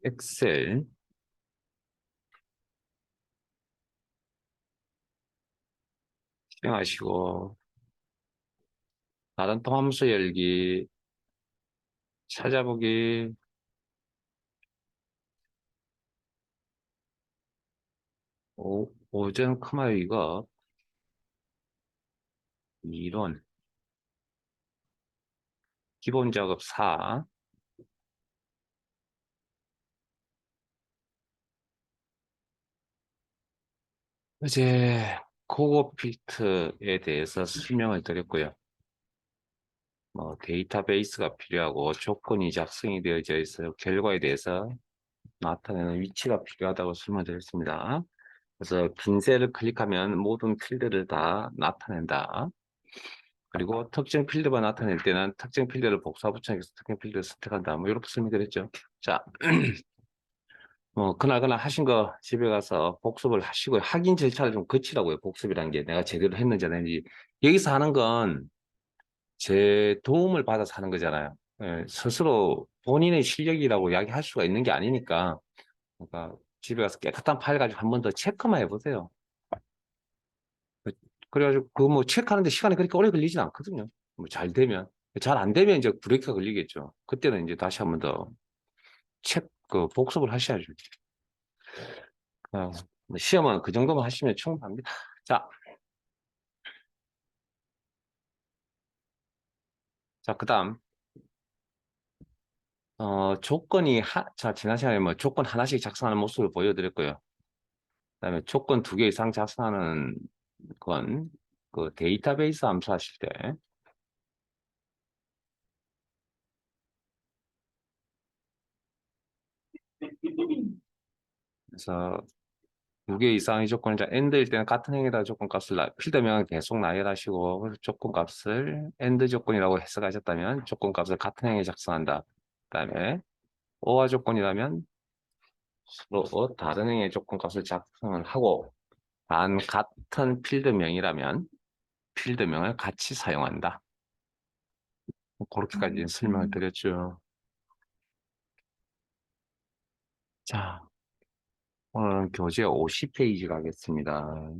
엑셀 실행하시고 다른 통함수 열기 찾아보기 오전 커마 이거 이론 기본 작업 4 이제 코어 필터에 대해서 설명을 드렸고요. 뭐 데이터베이스가 필요하고 조건이 작성이 되어져 있어요. 결과에 대해서 나타내는 위치가 필요하다고 설명드렸습니다. 그래서 긴 셀을 클릭하면 모든 필드를 다 나타낸다. 그리고 특정 필드만 나타낼 때는 특정 필드를 복사 붙여서 특정 필드를 선택한다. 뭐 이렇게 설명드렸죠. 자, 그날그날 하신 거 집에 가서 복습을 하시고요. 확인 절차를 좀 거치라고요. 복습이라는 게 내가 제대로 했는지 안 했는지. 여기서 하는 건 제 도움을 받아서 하는 거잖아요. 예, 스스로 본인의 실력이라고 이야기할 수가 있는 게 아니니까. 그러니까 집에 가서 깨끗한 파일 가지고 한 번 더 체크만 해보세요. 그래가지고 그 뭐 체크하는데 시간이 그렇게 오래 걸리진 않거든요. 뭐 잘 되면. 잘 안 되면 이제 브레이크가 걸리겠죠. 그때는 이제 다시 한 번 더 복습을 하셔야죠. 어, 시험은 그 정도만 하시면 충분합니다. 자, 그 다음, 지난 시간에 뭐 조건 하나씩 작성하는 모습을 보여드렸고요. 그 다음에 조건 2개 이상 작성하는 건, 그 데이터베이스 함수하실 때, 그래서 2개 이상의 조건이자 end일 때는 같은 행에다 조건 값을 필드명은 계속 나열하시고, 그래서 조건 값을 end 조건이라고 해석하셨다면, 조건 값을 같은 행에 작성한다. 그 다음에, OR 조건이라면, 서로 다른 행의 조건 값을 작성을 하고, 단 같은 필드명이라면 필드명을 같이 사용한다. 그렇게까지 설명을 드렸죠. 자, 오늘은 교재 50페이지 가겠습니다.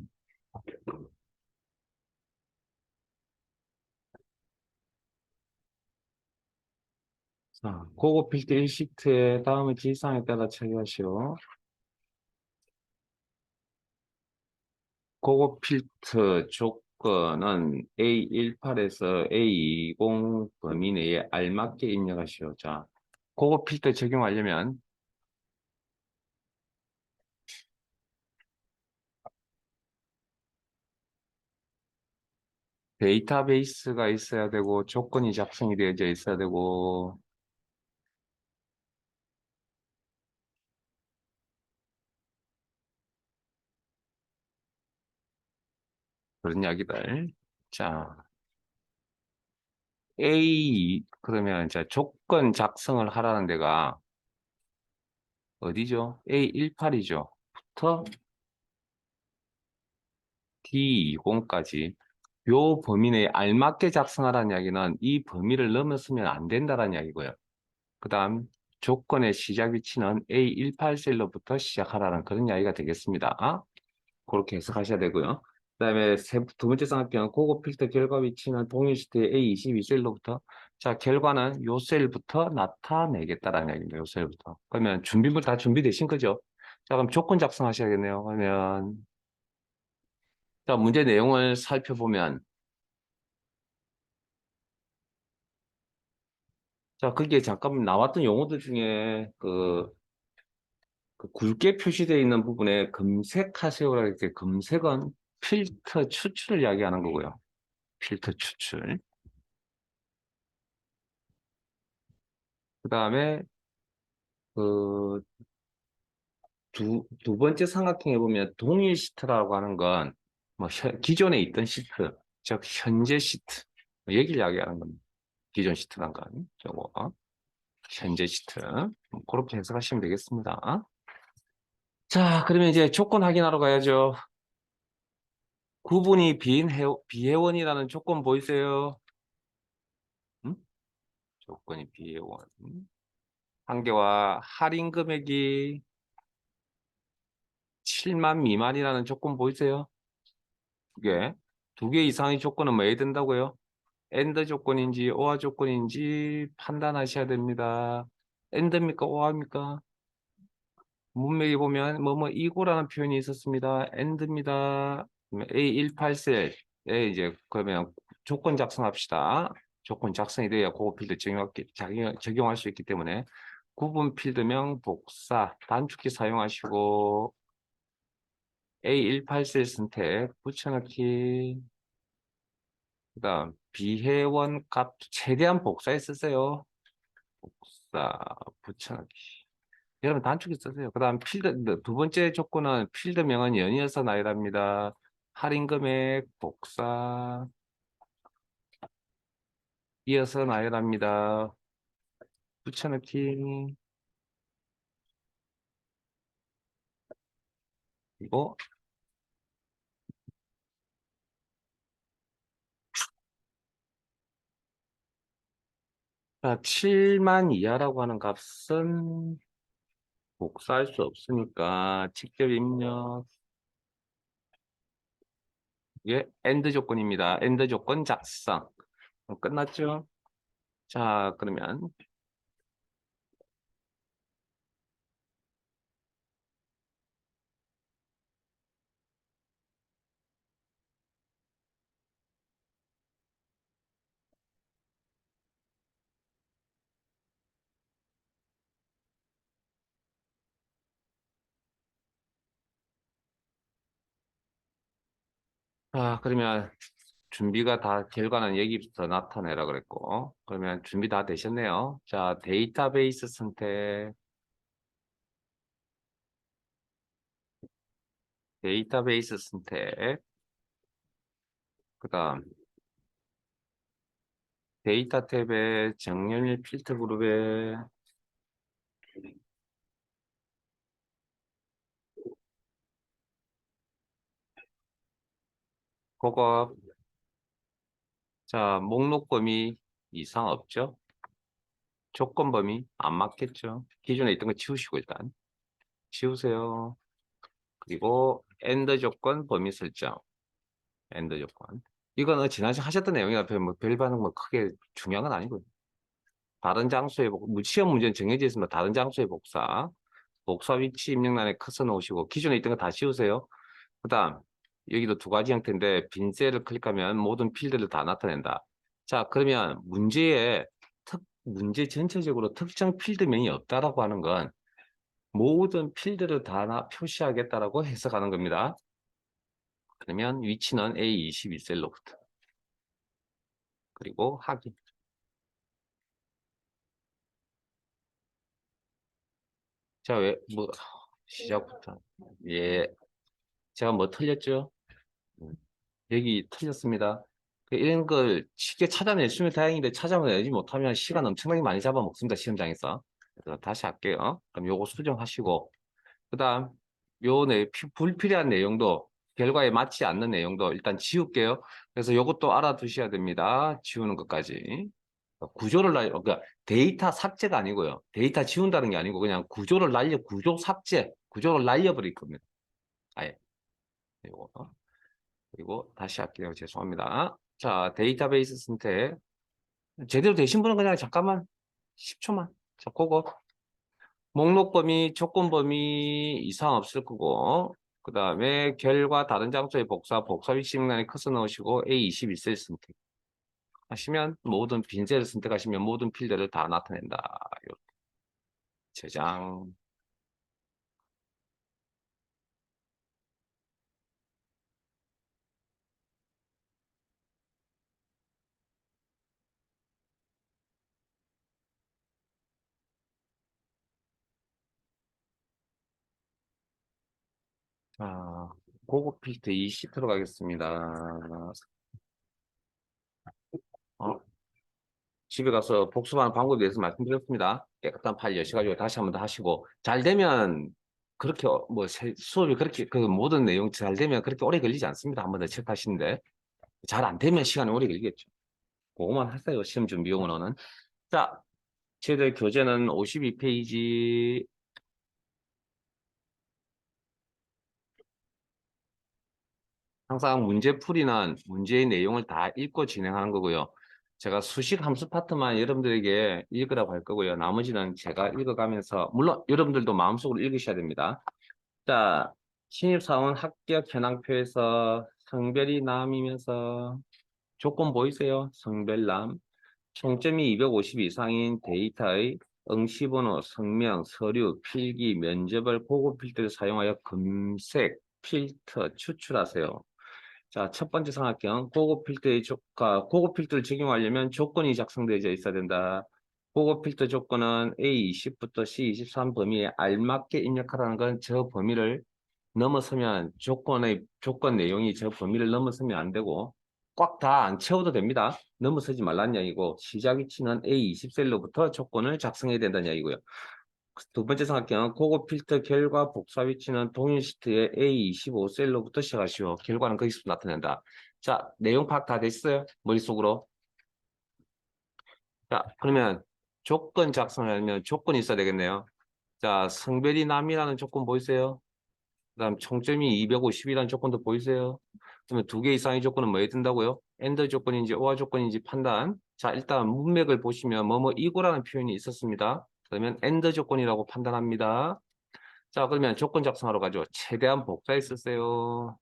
자, 고급 필드 1시트에 다음의 지시사항에 따라 처리하시오. 고급 필드 조건은 A18에서 A20 범위 내에 알맞게 입력하시오. 자, 고급 필드 적용하려면 데이터베이스가 있어야 되고 조건이 작성이 되어져 있어야 되고 그런 이야기들. 자, 그러면 이제 조건 작성을 하라는 데가 어디죠? A18이죠. 부터 D20까지. 요 범위 내에 알맞게 작성하라는 이야기는 이 범위를 넘어서면 안 된다는 이야기고요. 그 다음 조건의 시작 위치는 A18 셀로부터 시작하라는 그런 이야기가 되겠습니다. 그렇게 해석하셔야 되고요. 그 다음에 두 번째 삼각형 고급 필터 결과 위치는 동일 시트의 A22 셀로부터 자 결과는 요 셀부터 나타내겠다라는 얘기입니다. 요 셀부터. 그러면 준비물 다 준비되신 거죠? 자 그럼 조건 작성하셔야겠네요. 그러면 자 문제 내용을 살펴보면 자 거기에 잠깐 나왔던 용어들 중에 그 굵게 표시되어 있는 부분에 검색하세요라고 이렇게 검색은 필터 추출을 이야기하는 거고요. 필터 추출. 그 다음에 그 두 번째 삼각형에 보면 동일 시트라고 하는 건 뭐 기존에 있던 시트, 즉 현재 시트 얘기를 이야기하는 겁니다. 기존 시트란 건 저거 현재 시트 그렇게 해석하시면 되겠습니다. 자, 그러면 이제 조건 확인하러 가야죠. 구분이 비회원이라는 조건 보이세요? 음? 조건이 비회원. 한 개와 할인 금액이 7만 미만이라는 조건 보이세요? 두 개. 두 개 이상의 조건은 뭐 해야 된다고요? AND 조건인지 OR 조건인지 판단하셔야 됩니다. AND입니까? OR입니까? 문맥에 보면 뭐뭐 이고라는 표현이 있었습니다. AND입니다. A18셀에 이제 그러면 조건 작성합시다. 조건 작성이 돼야 그거 필드 적용할 수 있기 때문에 구분 필드명 복사 단축키 사용하시고 A18셀 선택 붙여넣기 그다음 비회원 값 최대한 복사해 쓰세요. 복사 붙여넣기 여러분 단축키 쓰세요. 그다음 필드 두 번째 조건은 필드명은 연이어서 나열합니다. 할인 금액 복사 이어서 나열합니다. 붙여넣기 그리고 자, 7만 이하라고 하는 값은 복사할 수 없으니까 직접 입력 이게 AND 조건입니다. AND 조건 작성 끝났죠? 자 그러면 그러면 준비가 다 결과는 여기부터 나타내라 그랬고 그러면 준비 다 되셨네요. 자 데이터베이스 선택 데이터베이스 선택 그 다음 데이터 탭에 정렬 필터 그룹에 그거 자 목록 범위 이상 없죠? 조건 범위 안 맞겠죠? 기존에 있던 거 지우시고 일단 지우세요. 그리고 엔드 조건 범위 설정 엔드 조건 이거는 지난주에 하셨던 내용이라 별 반응 뭐 크게 중요한 건 아니고요. 다른 장소에 시험 문제는 정해져 있으면 다른 장소에 복사 위치 입력란에 커서 놓으시고 기존에 있던 거 다 지우세요. 그 다음 여기도 두 가지 형태인데 빈 셀을 클릭하면 모든 필드를 다 나타낸다. 자 그러면 문제 전체적으로 특정 필드명이 없다라고 하는 건 모든 필드를 다 표시하겠다라고 해석하는 겁니다. 그러면 위치는 A22셀로부터 그리고 확인. 자, 시작부터. 예, 제가 뭐 틀렸죠? 음, 여기 틀렸습니다. 이런 걸 쉽게 찾아냈으면 다행인데 찾아내지 못하면 시간 엄청나게 많이 잡아먹습니다. 시험장에서. 그래서 다시 할게요. 그럼 요거 수정하시고 그 다음 불필요한 내용도 결과에 맞지 않는 내용도 일단 지울게요. 그래서 요것도 알아두셔야 됩니다. 지우는 것까지. 그러니까 데이터 삭제가 아니고요. 데이터 지운다는 게 아니고 그냥 구조 삭제, 구조를 날려버릴 겁니다. 아예. 요거. 그리고 다시 할게요. 죄송합니다. 자, 데이터베이스 선택. 제대로 되신 분은 그냥 잠깐만 10초만. 자, 그거 목록 범위, 조건 범위 이상 없을 거고 그 다음에 결과 다른 장소에 복사 위치 명단에 커서 넣으시고 A21셀 선택 하시면 모든 빈셀을 선택하시면 모든 필드를 다 나타낸다. 요 저장. 자, 고급 필드 20 들어가겠습니다. 어? 집에 가서 복습하는 방법에 대해서 말씀드렸습니다. 깨끗한 파일 여셔가지고 다시 한번 더 하시고 잘 되면 그렇게 수업이 그렇게 그 모든 내용 잘 되면 그렇게 오래 걸리지 않습니다. 한번 더 체크하시는데 잘 안 되면 시간이 오래 걸리겠죠. 그거만 하세요. 시험 준비용으로는. 자, 저희들 교재는 52페이지. 항상 문제풀이는 문제의 내용을 다 읽고 진행하는 거고요. 제가 수식 함수 파트만 여러분들에게 읽으라고 할 거고요. 나머지는 제가 읽어가면서, 물론 여러분들도 마음속으로 읽으셔야 됩니다. 자, 신입사원 합격 현황표에서 성별이 남이면서 조건 보이세요? 성별남. 총점이 250 이상인 데이터의 응시번호, 성명, 서류, 필기, 면접을 고급 필터를 사용하여 검색, 필터, 추출하세요. 자, 첫 번째 삼각형, 고급 필터를 적용하려면 조건이 작성되어 있어야 된다. 고급 필터 조건은 A20부터 C23 범위에 알맞게 입력하라는 건 저 범위를 넘어서면 조건 내용이 저 범위를 넘어서면 안 되고 꽉 다 안 채워도 됩니다. 넘어서지 말라는 이야기고 시작 위치는 A20셀로부터 조건을 작성해야 된다는 이야기고요. 두 번째 삼각형 고급 필터 결과 복사 위치는 동일 시트의 A25셀로부터 시작하시오. 결과는 거기서 나타낸다. 자, 내용 파악 다 됐어요? 머릿속으로. 자, 그러면 조건 작성하려면 조건이 있어야 되겠네요. 자, 성별이 남이라는 조건 보이세요? 그다음 총점이 250이라는 조건도 보이세요? 그러면 두 개 이상의 조건은 뭐에 든다고요? AND 조건인지 OR 조건인지 판단. 자, 일단 문맥을 보시면 뭐뭐 이고라는 표현이 있었습니다. 그러면 AND 조건이라고 판단합니다. 자, 그러면 조건 작성하러 가죠. 최대한 복사해 쓰세요.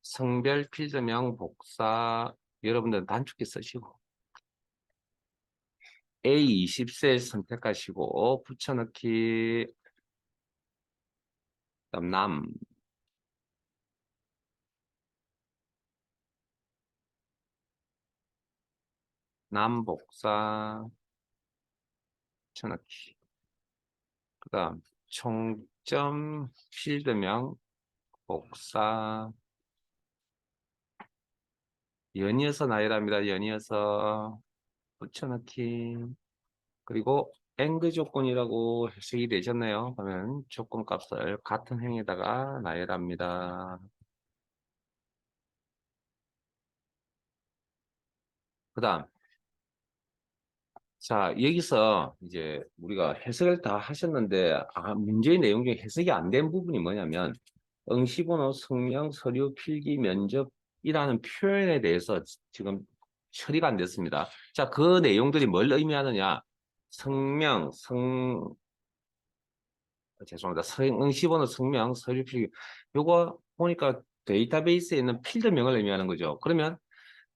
성별 필드명 복사. 여러분들은 단축키 쓰시고 A20셀 선택하시고 붙여넣기. 그다음 남 복사 붙여넣기. 그다음 총점 필드명 복사. 연이어서 나열합니다. 연이어서 붙여넣기. 그리고 AND 조건이라고 해석이 되셨네요. 그러면 조건 값을 같은 행에다가 나열합니다. 그 다음, 자, 여기서 이제 우리가 해석을 다 하셨는데, 문제의 내용 중에 해석이 안 된 부분이 뭐냐면, 응시번호, 성명, 서류, 필기, 면접이라는 표현에 대해서 지금 처리가 안 됐습니다. 자, 그 내용들이 뭘 의미하느냐? 성명, 죄송합니다. 응시번호, 성명, 서류, 필기. 요거 보니까 데이터베이스에 있는 필드명을 의미하는 거죠. 그러면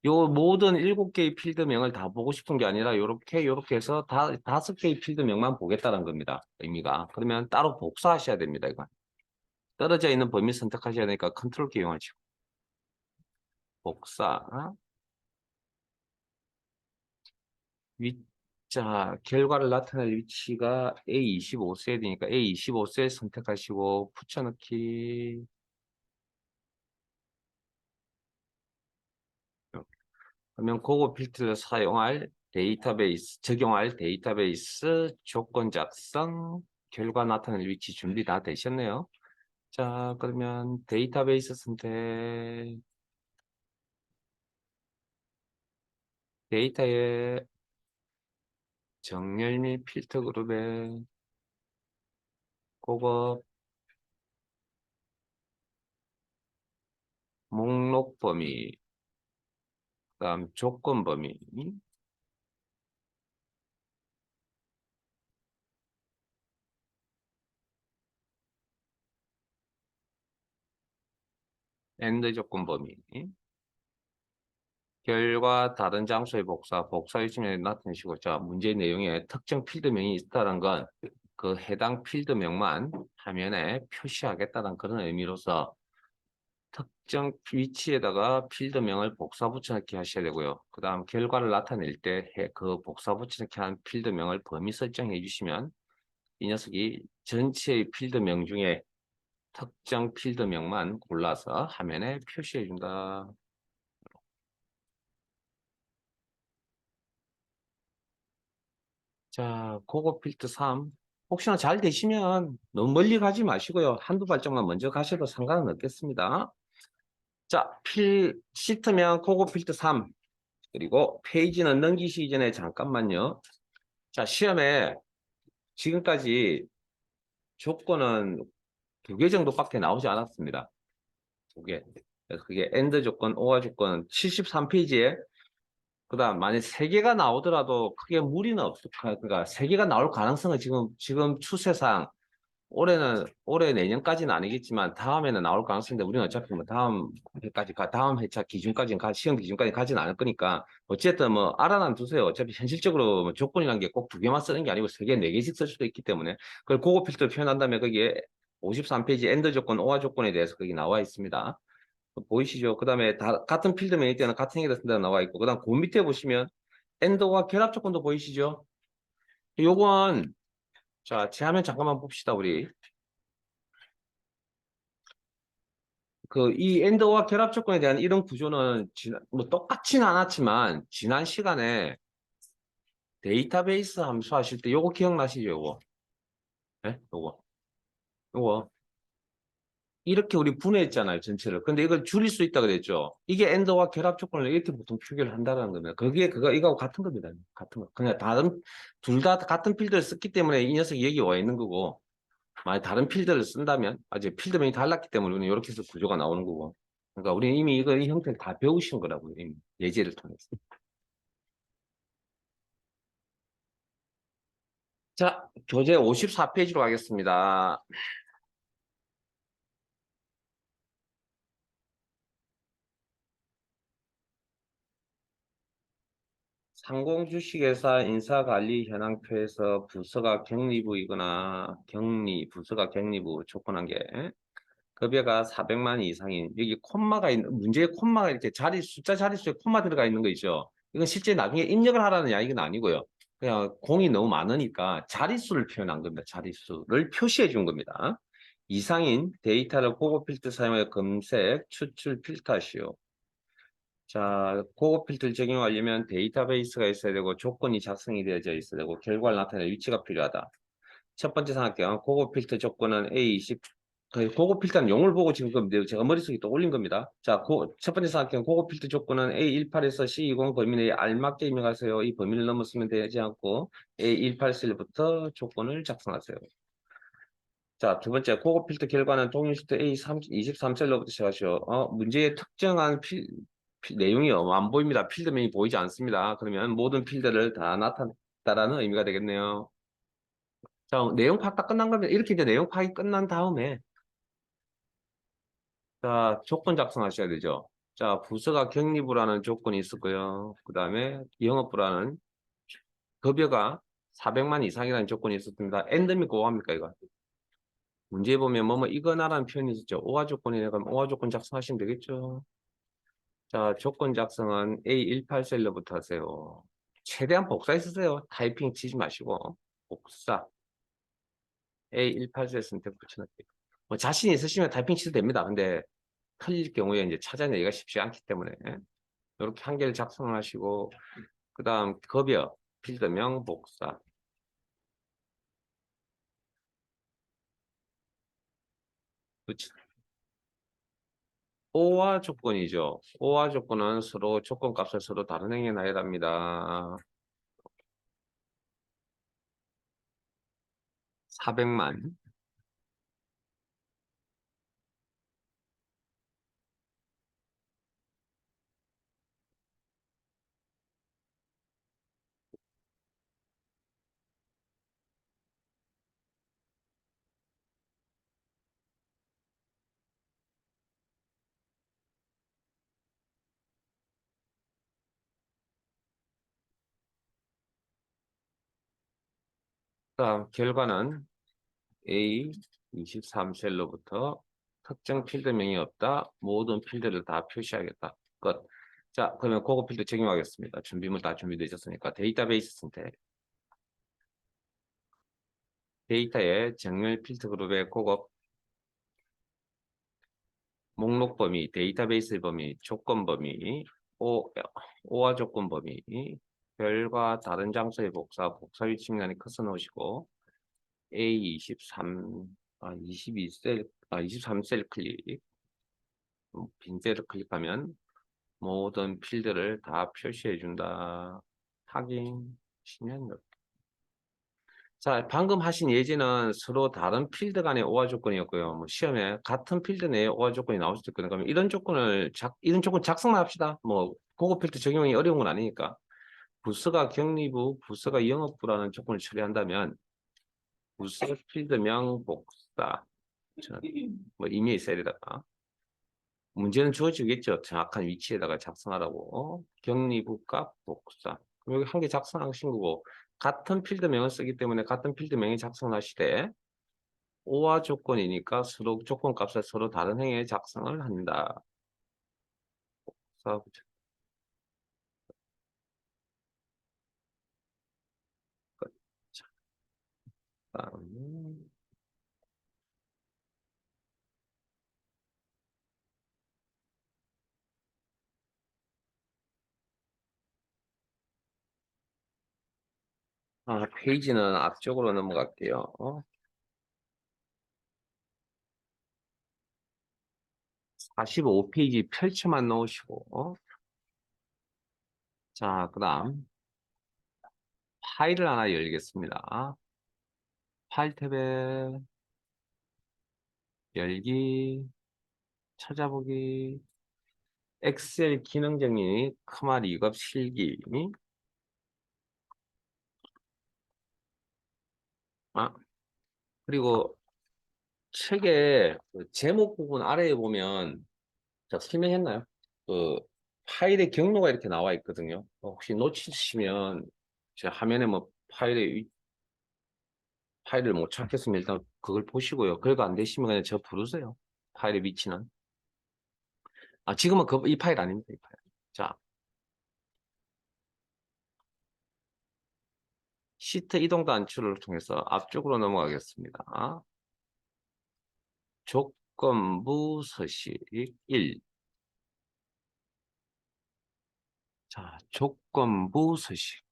요 모든 7개의 필드명을 다 보고 싶은 게 아니라 요렇게 해서 다섯 개의 필드명만 보겠다는 겁니다. 의미가. 그러면 따로 복사하셔야 됩니다. 이건. 떨어져 있는 범위 선택하셔야 되니까 컨트롤 키 이용하시고. 복사. 자, 결과를 나타낼 위치가 A25셀이니까 A25셀 선택하시고 붙여넣기. 그러면 그거 필터를 적용할 데이터베이스 조건 작성, 결과 나타낼 위치 준비 다 되셨네요. 자, 그러면 데이터베이스 선택, 데이터의 정렬 및 필터 그룹에 그거 목록 범위, 그다음 조건 범위, AND 조건 범위, 결과 다른 장소의 복사 유심히 나타내시고, 자, 문제 내용에 특정 필드명이 있다는 건 그 해당 필드명만 화면에 표시하겠다는 그런 의미로서 특정 위치에다가 필드명을 복사 붙여넣기 하셔야 되고요. 그 다음 결과를 나타낼 때 그 복사 붙여넣기 한 필드명을 범위 설정해 주시면 이 녀석이 전체의 필드명 중에 특정 필드명만 골라서 화면에 표시해 준다. 자, 고급 필드 3. 혹시나 잘 되시면 너무 멀리 가지 마시고요. 한두 발짝만 먼저 가셔도 상관은 없겠습니다. 자, 시트명 고급 필드 3. 그리고 페이지는 넘기시기 전에 잠깐만요. 자, 시험에 지금까지 조건은 2개 정도밖에 나오지 않았습니다. 2개. 그래서 그게 엔드 조건, 오화 조건 73페이지에 그다음 만약 3개가 나오더라도 크게 무리는 없을 그러니까 3개가 나올 가능성은 지금 추세상 올해 내년까지는 아니겠지만 다음에는 나올 가능성인데 우리는 어차피 뭐 다음 회차 기준까지는 시험 기준까지 가지는 않을 거니까 어쨌든 뭐 알아는 두세요. 어차피 현실적으로 뭐 조건이라는 게 꼭 2개만 쓰는 게 아니고 3개, 4개씩 쓸 수도 있기 때문에 그걸 고급 필터를 표현한 다음에 거기에 53페이지 엔드 조건, 오화 조건에 대해서 거기 나와 있습니다. 보이시죠? 그 다음에 같은 필드명일 때는 같은 얘기를 쓴다고 나와 있고 그 다음 그 밑에 보시면 엔드와 결합 조건도 보이시죠? 요건 자, 제 화면 잠깐만 봅시다, 우리. 이 엔더와 결합 조건에 대한 이런 구조는 뭐 똑같지는 않았지만 지난 시간에 데이터베이스 함수 하실 때 요거 기억나시죠? 요거. 네? 요거. 이렇게 우리 분해했잖아요, 전체를. 근데 이걸 줄일 수 있다 그랬죠. 이게 엔더와 결합 조건을 이렇게 보통 표기를 한다는 겁니다. 이거하고 같은 겁니다. 같은 거. 그냥 둘 다 같은 필드를 썼기 때문에 이 녀석이 여기 와 있는 거고, 만약 다른 필드를 쓴다면, 아직 필드명이 달랐기 때문에 우리는 이렇게 해서 구조가 나오는 거고. 그러니까 우리는 이미 이 형태를 다 배우신 거라고요, 이미. 예제를 통해서. 자, 교재 54페이지로 가겠습니다. 상공주식회사 인사관리 현황표에서 부서가 격리부이거나 부서가 격리부 조건한계 급여가 400만 이상인 여기 문제의 콤마가 이렇게 숫자 자릿수에 콤마 들어가 있는 거 있죠. 이건 실제 나중에 입력을 하라는 이야기는 아니고요. 그냥 공이 너무 많으니까 자릿수를 표현한 겁니다. 자릿수를 표시해 준 겁니다. 이상인 데이터를 고급 필터 사용하여 검색, 추출, 필터하시오. 자, 고급 필터를 적용하려면 데이터베이스가 있어야 되고 조건이 작성이 되어져 있어야 되고 결과를 나타낼 위치가 필요하다. 첫 번째 삼각형 고급 필터 조건은 A20 고급 필터는 용을 보고 지금 제가 머릿속에 또 올린 겁니다. 자, 첫 번째 삼각형 고급 필터 조건은 A18에서 C20 범위 내에 알맞게 입력하세요. 이 범위를 넘었으면 되지 않고 A18 셀부터 조건을 작성하세요. 자, 두 번째 고급 필터 결과는 동일시트 A23셀로부터 시작하시오. 문제의 특정한 내용이 안 보입니다. 필드명이 보이지 않습니다. 그러면 모든 필드를 다 나타냈다라는 의미가 되겠네요. 자, 내용 파악 다 끝난 겁니다. 이렇게 이제 내용 파악이 끝난 다음에 자, 조건 작성하셔야 되죠. 자, 부서가 격리부라는 조건이 있었고요. 그 다음에 영업부라는 급여가 400만 이상이라는 조건이 있었습니다. 엔드입니까? 오합니까, 이거? 문제에 보면 이거나라는 표현이 있었죠. 오화 조건이니까 그럼 오화 조건 작성하시면 되겠죠. 자, 조건 작성은 A18셀러부터 하세요. 최대한 복사해 쓰세요. 타이핑 치지 마시고. 복사. A18셀 선택 붙여넣기. 뭐 자신 있으시면 타이핑 치도 됩니다. 근데 틀릴 경우에 이제 찾아내기가 쉽지 않기 때문에 이렇게 한 개를 작성하시고 그 다음 급여, 필드명, 복사. 붙여. 오화 조건이죠. 오화 조건은 서로 조건값을 서로 다른 행에 놔야 합니다. 400만. 다음 결과는 A23셀로부터 특정 필드명이 없다. 모든 필드를 다 표시하겠다. 끝. 자, 그러면 그거 필드 적용하겠습니다. 준비물 다 준비되셨으니까 데이터베이스 선택. 데이터의 정렬 필터 그룹의 고급 목록 범위, 데이터베이스 범위, 조건 범위, 오화 조건 범위, 별과 다른 장소의 복사 위치 명단에 커서 놓으시고 A23, 22셀, 23셀 클릭, 빈 셀을 클릭하면 모든 필드를 다 표시해 준다. 확인하시면 이렇게. 자, 방금 하신 예제는 서로 다른 필드 간의 오화 조건이었고요. 뭐 시험에 같은 필드 내에 오화 조건이 나올 수도 있거든요. 그러면 이런 조건 작성만 합시다. 뭐 고급 필드 적용이 어려운 건 아니니까. 부서가 격리부, 부서가 영업부라는 조건을 처리한다면 부서 필드명 복사. 뭐 이메일 셀에다가 문제는 주어지겠죠. 정확한 위치에다가 작성하라고. 격리부 값 복사. 그럼 여기 한 개 작성하신 거고 같은 필드명을 쓰기 때문에 같은 필드명에 작성하시되 오화 조건이니까 서로 조건 값을 서로 다른 행에 작성을 한다. 복사 붙여. 끝. 자, 다음. 페이지는 앞쪽으로 넘어갈게요. 45페이지 펼쳐만 놓으시고 자, 그 다음 파일을 하나 열겠습니다. 파일 탭에 열기, 찾아보기, 엑셀 기능 정리, 크마 리급 실기. 아, 그리고 책의 그 제목 부분 아래에 보면 자, 설명했나요? 그 파일의 경로가 이렇게 나와 있거든요. 혹시 놓치시면 제 화면에 뭐 파일을 못 찾겠으면 일단 그걸 보시고요. 그래도 안 되시면 그냥 저 부르세요. 파일의 위치는. 지금은 이 파일 아닙니다. 이 파일. 자, 시트 이동 단추를 통해서 앞쪽으로 넘어가겠습니다. 조건부 서식 1. 자, 조건부 서식.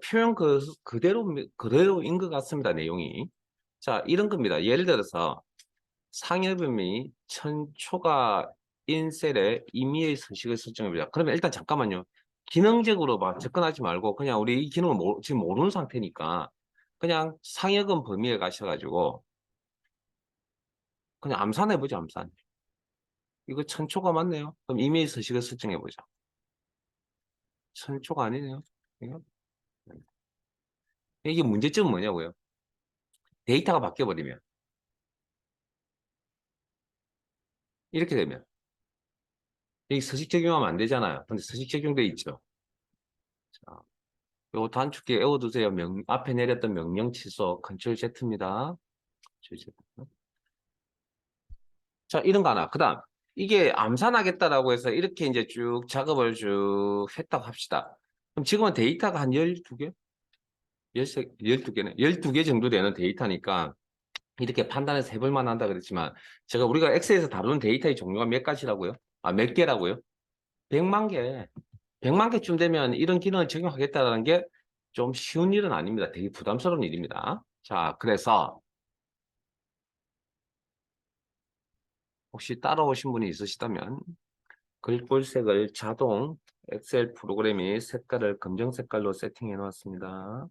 표현 그대로인 것 같습니다. 내용이. 자, 이런 겁니다. 예를 들어서 상여금이 1000초가 인셀에 임의의 서식을 설정해보자. 그러면 일단 잠깐만요. 기능적으로 막 접근하지 말고 그냥 우리 이 기능을 지금 모르는 상태니까 그냥 상여금 범위에 가셔가지고 그냥 암산해보죠. 암산. 이거 1000초가 맞네요. 그럼 임의의 서식을 설정해보자. 1000초가 아니네요. 이거? 이게 문제점은 뭐냐고요? 데이터가 바뀌어버리면 이렇게 되면 여기 서식 적용하면 안 되잖아요. 근데 서식 적용돼 있죠. 자, 요 단축키 외워두세요. 앞에 내렸던 명령 취소 컨트롤 Z입니다. 자, 이런 거 하나. 그 다음, 이게 암산하겠다라고 해서 이렇게 이제 쭉 작업을 쭉 했다고 합시다. 그럼 지금은 데이터가 한 12개? 12개네. 12개 정도 되는 데이터니까 이렇게 판단해서 해볼 만한다 그랬지만 우리가 엑셀에서 다루는 데이터의 종류가 몇 가지라고요? 몇 개라고요? 100만 개. 100만 개쯤 되면 이런 기능을 적용하겠다는 게 좀 쉬운 일은 아닙니다. 되게 부담스러운 일입니다. 자, 그래서 혹시 따라오신 분이 있으시다면 글꼴색을 자동 엑셀 프로그램이 색깔을 검정 색깔로 세팅해 놓았습니다.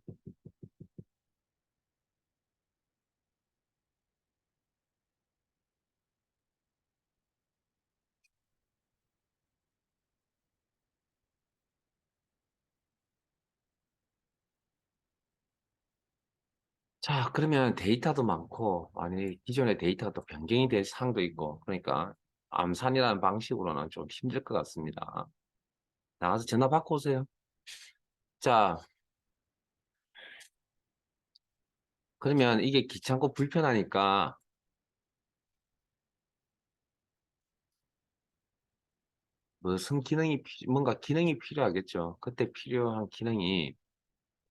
자, 그러면 데이터도 많고, 기존의 데이터가 또 변경이 될 사항도 있고, 그러니까 암산이라는 방식으로는 좀 힘들 것 같습니다. 나가서 전화 받고 오세요. 자, 그러면 이게 귀찮고 불편하니까 뭔가 기능이 필요하겠죠. 그때 필요한 기능이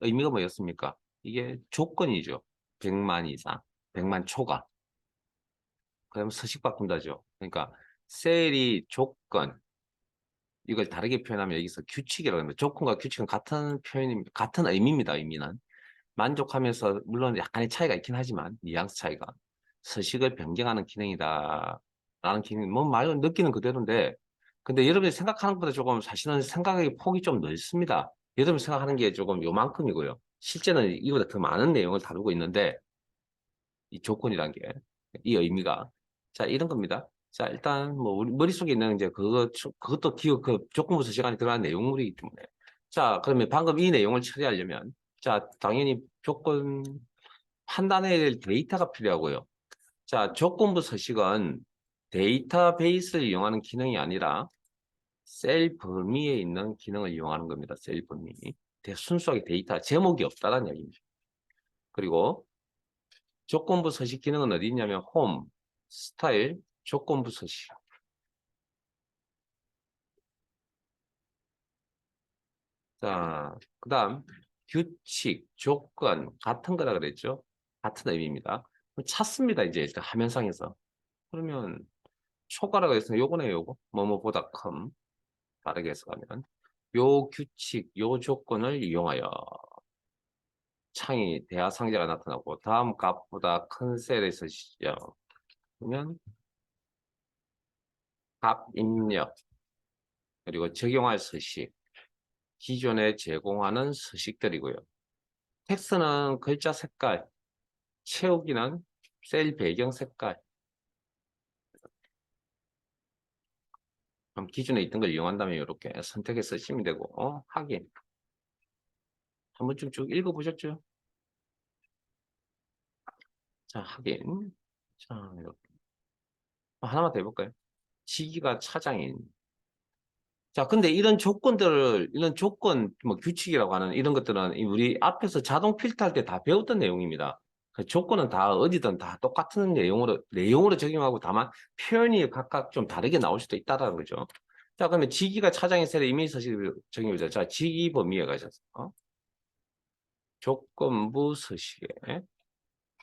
의미가 뭐였습니까? 이게 조건이죠. 100만 이상, 100만 초과. 그럼 서식 바꾼다죠. 그러니까 셀이 조건, 이걸 다르게 표현하면 여기서 규칙이라고 합니다. 조건과 규칙은 같은 표현입니다. 같은 의미입니다. 의미는. 만족하면서 물론 약간의 차이가 있긴 하지만 뉘앙스 차이가. 서식을 변경하는 기능이다. 라는 기능, 뭐, 말, 느끼는 그대로인데, 근데 여러분이 생각하는 것보다 조금 사실은 생각의 폭이 좀 넓습니다. 여러분이 생각하는 게 조금 요만큼이고요. 실제는 이보다 더 많은 내용을 다루고 있는데, 이 조건이란 게, 이 의미가. 자, 이런 겁니다. 자, 일단, 뭐, 우리 머릿속에 있는 이제 그것도 조건부서 시간에 들어간 내용물이기 때문에. 자, 그러면 방금 이 내용을 처리하려면, 자, 당연히 조건 판단해야 될 데이터가 필요하고요. 자, 조건부 서식은 데이터베이스를 이용하는 기능이 아니라 셀 범위에 있는 기능을 이용하는 겁니다. 셀 범위. 순수하게 데이터, 제목이 없다는 얘기입니다. 그리고 조건부 서식 기능은 어디 있냐면 홈, 스타일, 조건부 서식. 자, 그 다음 규칙, 조건 같은 거라 그랬죠. 같은 의미입니다. 찾습니다. 이제 일단 화면상에서. 그러면 초과라고 해서 요거네 요거. 뭐뭐보다 큰. 다르게 해석하면 요 규칙, 요 조건을 이용하여 창이 대하 상자가 나타나고 다음 값보다 큰 셀에서 시죠. 그러면 값 입력 그리고 적용할 서식 기존에 제공하는 서식들이고요. 텍스트는 글자 색깔, 채우기는 셀 배경 색깔. 그럼 기존에 있던 걸 이용한다면 이렇게 선택해서 쓰시면 되고 확인. 한 번쯤 쭉 읽어보셨죠? 자, 확인. 자, 이렇게. 하나만 더 해볼까요? 시기가 차장인. 자, 근데 이런 조건, 뭐 규칙이라고 하는 이런 것들은 우리 앞에서 자동 필터할 때 다 배웠던 내용입니다. 그 조건은 다 어디든 다 똑같은 내용으로 적용하고 다만 표현이 각각 좀 다르게 나올 수도 있다라는 거죠. 자, 그러면 지기가 차장의 셀에 이미지 서식을 적용해보자. 자, 지기 범위에 가셔서, 조건부 서식에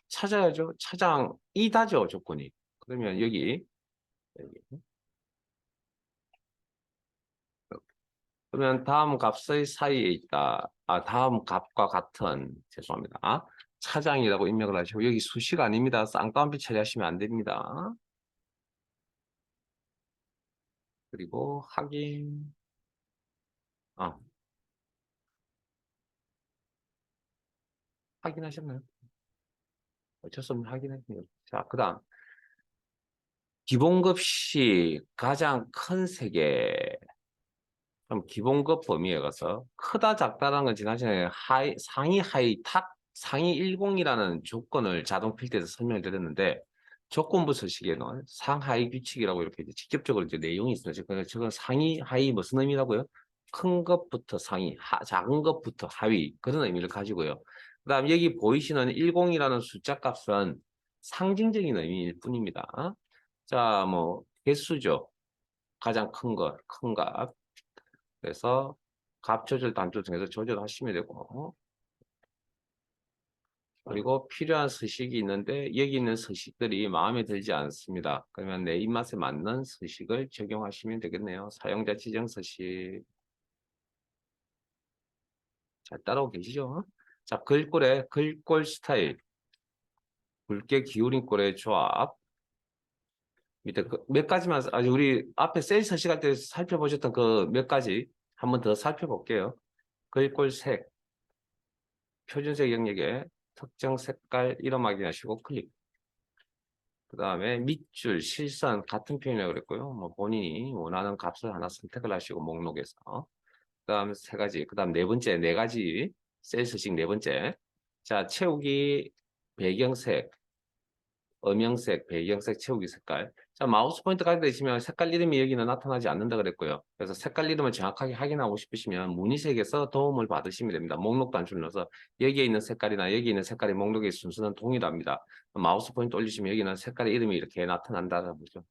찾아야죠. 차장이다죠, 조건이. 그러면 여기. 그러면 다음 값의 사이에 있다. 다음 값과 같은, 죄송합니다. 차장이라고 입력을 하시고, 여기 수식 아닙니다. 쌍따옴표 처리하시면 안 됩니다. 그리고 확인. 어, 확인하셨나요? 어쩔 수 없는 확인했네요. 자, 그 다음. 기본급식 가장 큰 세계. 그럼 기본급 범위에 가서 크다 작다라는 건 지난시간에 상위 하위 탑 상위 10이라는 조건을 자동 필터에서 설명을 드렸는데 조건부 서식에는 상하위 규칙이라고 이렇게 이제 직접적으로 이제 내용이 있습니다. 그러니까 저건 상위 하위 무슨 의미라고요? 큰 것부터 상위, 작은 것부터 하위 그런 의미를 가지고요. 그다음 여기 보이시는 10이라는 숫자 값은 상징적인 의미일 뿐입니다. 자, 뭐 개수죠. 가장 큰 것, 큰 값. 그래서 값 조절 단조 중에서 조절하시면 되고 그리고 필요한 서식이 있는데 여기 있는 서식들이 마음에 들지 않습니다. 그러면 내 입맛에 맞는 서식을 적용하시면 되겠네요. 사용자 지정 서식. 잘 따라오고 계시죠? 자, 글꼴 스타일. 굵게 기울인 꼴의 조합. 밑에 몇 가지만 우리 앞에 세일 서식할 때 살펴보셨던 그 몇 가지 한 번 더 살펴볼게요. 글꼴 색. 표준색 영역에 특정 색깔 이름 확인하시고 클릭. 그 다음에 밑줄, 실선 같은 표현이라고 그랬고요. 뭐 본인이 원하는 값을 하나 선택을 하시고 목록에서. 그 다음 세 가지. 그 다음 네 번째, 네 가지. 셀스식 네 번째. 자, 채우기 배경색, 음영색, 배경색, 채우기 색깔. 자, 마우스 포인트 가게 되시면 색깔 이름이 여기는 나타나지 않는다 그랬고요. 그래서 색깔 이름을 정확하게 확인하고 싶으시면 문의색에서 도움을 받으시면 됩니다. 목록 단추를 넣어서 여기에 있는 색깔이나 여기 있는 색깔의 목록의 순서는 동일합니다. 마우스 포인트 올리시면 여기는 색깔의 이름이 이렇게 나타난다는 거죠.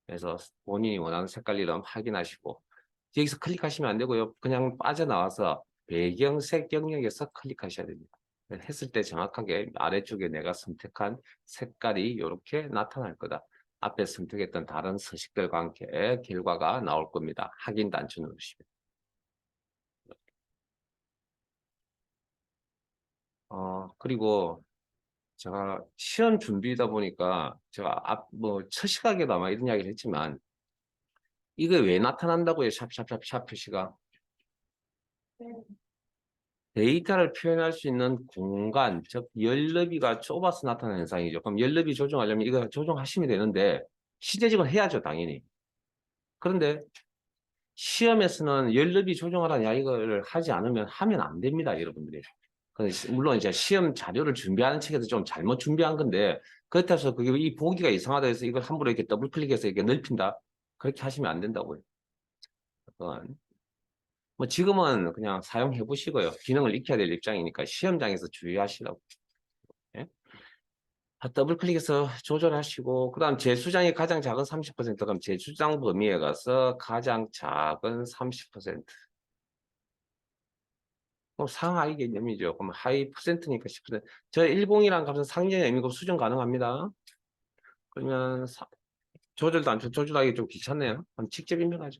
그래서 본인이 원하는 색깔 이름 확인하시고 여기서 클릭하시면 안 되고요. 그냥 빠져나와서 배경색 영역에서 클릭하셔야 됩니다. 했을 때 정확하게 아래쪽에 내가 선택한 색깔이 이렇게 나타날 거다. 앞에 선택했던 다른 서식들과 함께 결과가 나올 겁니다. 확인 단추 누르시면. 그리고 제가 시험 준비다 보니까 제가 첫 시각에도 아마 이런 이야기를 했지만 이게 왜 나타난다고요? 샵 표시가. 데이터를 표현할 수 있는 공간, 즉 열너비가 좁아서 나타나는 현상이죠. 그럼 열너비 조정하려면 이거 조정하시면 되는데 시제직은 해야죠, 당연히. 그런데 시험에서는 열너비 조정하라는 이야기를 하지 않으면 하면 안 됩니다, 여러분들이. 물론 이제 시험 자료를 준비하는 측에서 좀 잘못 준비한 건데 그렇다고 해서 그게 이 보기가 이상하다 해서 이걸 함부로 이렇게 더블 클릭해서 이렇게 넓힌다. 그렇게 하시면 안 된다고요. 그건 뭐 지금은 그냥 사용해 보시고요. 기능을 익혀야 될 입장이니까 시험장에서 주의하시라고. 예? 더블 클릭해서 조절하시고 그다음 재수장이 가장 작은 30% 그럼 재수장 범위에 가서 가장 작은 30%. 상하이 개념이죠. 그럼 하이 퍼센트니까 10%. 저 10이라는 값은 상정의 의미고 수정 가능합니다. 그러면 조절도 안 조절하기 좀 귀찮네요. 그럼 직접 입력하죠.